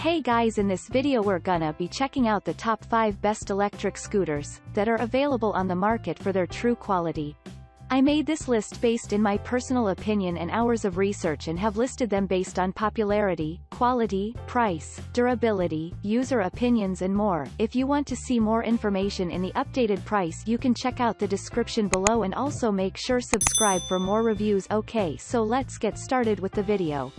Hey guys, in this video we're gonna be checking out the top 5 best electric scooters that are available on the market for their true quality. I made this list based in my personal opinion and hours of research and have listed them based on popularity, quality, price, durability, user opinions and more. If you want to see more information in the updated price, you can check out the description below and also make sure subscribe for more reviews. Okay, so let's get started with the video.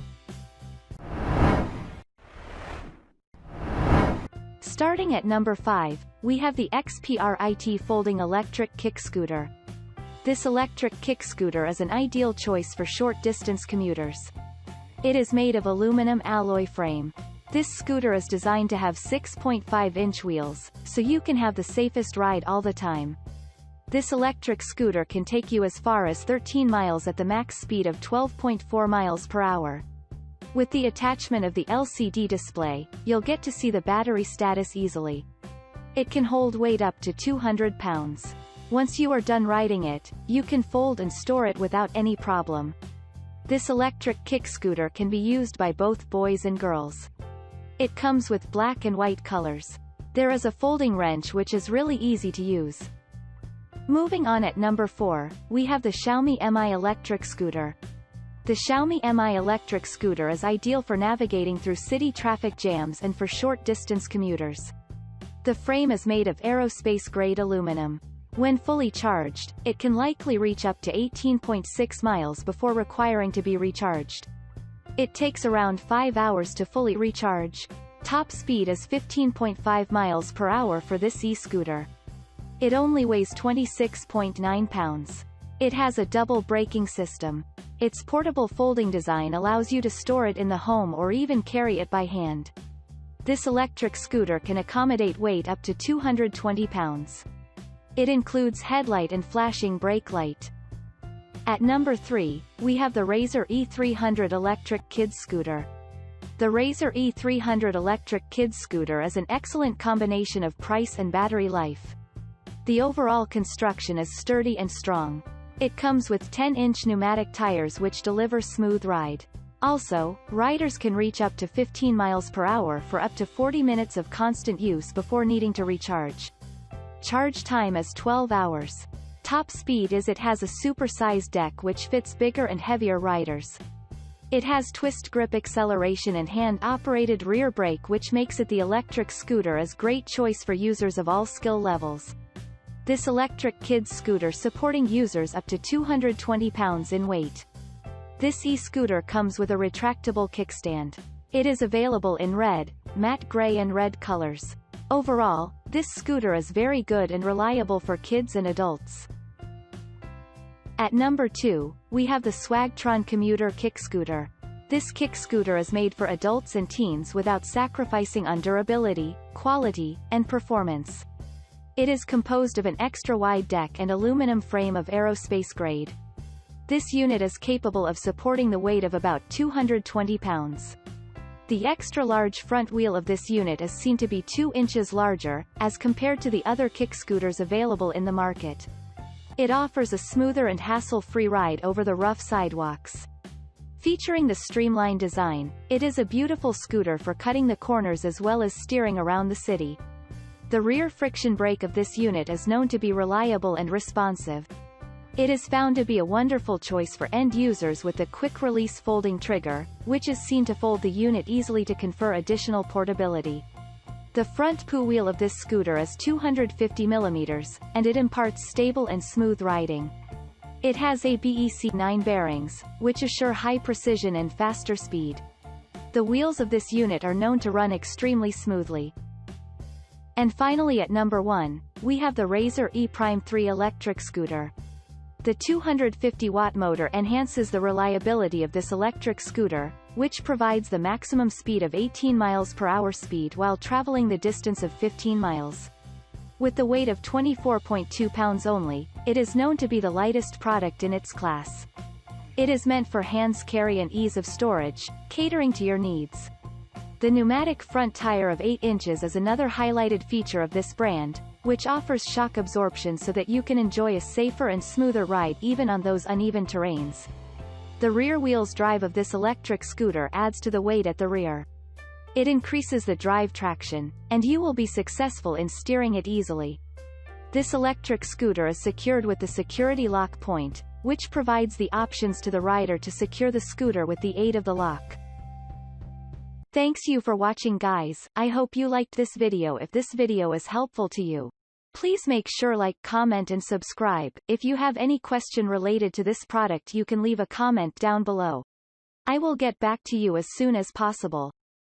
Starting at number 5, we have the XPRIT folding electric kick scooter. This electric kick scooter is an ideal choice for short-distance commuters. It is made of aluminum alloy frame. This scooter is designed to have 6.5-inch wheels, so you can have the safest ride all the time. This electric scooter can take you as far as 13 miles at the max speed of 12.4 miles per hour. With the attachment of the LCD display, you'll get to see the battery status easily. It can hold weight up to 200 pounds. Once you are done riding it, you can fold and store it without any problem. This electric kick scooter can be used by both boys and girls. It comes with black and white colors. There is a folding wrench which is really easy to use. Moving on at number 4, we have the Xiaomi Mi electric scooter. The Xiaomi Mi electric scooter is ideal for navigating through city traffic jams and for short-distance commuters. The frame is made of aerospace-grade aluminum. When fully charged, it can likely reach up to 18.6 miles before requiring to be recharged. It takes around 5 hours to fully recharge. Top speed is 15.5 miles per hour for this e-scooter. It only weighs 26.9 pounds. It has a double braking system. Its portable folding design allows you to store it in the home or even carry it by hand. This electric scooter can accommodate weight up to 220 pounds. It includes headlight and flashing brake light. At number 3, we have the Razer E300 electric kids scooter. The Razer E300 electric kids scooter is an excellent combination of price and battery life. The overall construction is sturdy and strong. It comes with 10-inch pneumatic tires which deliver smooth ride. Also, riders can reach up to 15 miles per hour for up to 40 minutes of constant use before needing to recharge. Charge time is 12 hours. Top speed is it has a super-sized deck which fits bigger and heavier riders. It has twist grip acceleration and hand-operated rear brake which makes it the electric scooter a great choice for users of all skill levels. This electric kids scooter supporting users up to 220 pounds in weight. This e-scooter comes with a retractable kickstand. It is available in red, matte gray and red colors. Overall, this scooter is very good and reliable for kids and adults. At number 2, we have the Swagtron Commuter kick scooter. This kick scooter is made for adults and teens without sacrificing on durability, quality, and performance. It is composed of an extra-wide deck and aluminum frame of aerospace grade. This unit is capable of supporting the weight of about 220 pounds. The extra-large front wheel of this unit is seen to be 2 inches larger, as compared to the other kick scooters available in the market. It offers a smoother and hassle-free ride over the rough sidewalks. Featuring the streamlined design, it is a beautiful scooter for cutting the corners as well as steering around the city. The rear friction brake of this unit is known to be reliable and responsive. It is found to be a wonderful choice for end users with the quick-release folding trigger, which is seen to fold the unit easily to confer additional portability. The front poo wheel of this scooter is 250 mm, and it imparts stable and smooth riding. It has ABEC 9 bearings, which assure high precision and faster speed. The wheels of this unit are known to run extremely smoothly. And finally at number 1, we have the Razer ePrime 3 electric scooter. The 250-watt motor enhances the reliability of this electric scooter, which provides the maximum speed of 18 miles per hour speed while traveling the distance of 15 miles. With the weight of 24.2 pounds only, it is known to be the lightest product in its class. It is meant for hands carry and ease of storage, catering to your needs. The pneumatic front tire of 8 inches is another highlighted feature of this brand, which offers shock absorption so that you can enjoy a safer and smoother ride even on those uneven terrains. The rear wheels drive of this electric scooter adds to the weight at the rear. It increases the drive traction, and you will be successful in steering it easily. This electric scooter is secured with the security lock point, which provides the options to the rider to secure the scooter with the aid of the lock. Thanks you for watching, guys. I hope you liked this video. If this video is helpful to you, please make sure like, comment and subscribe. If you have any question related to this product, you can leave a comment down below. I will get back to you as soon as possible.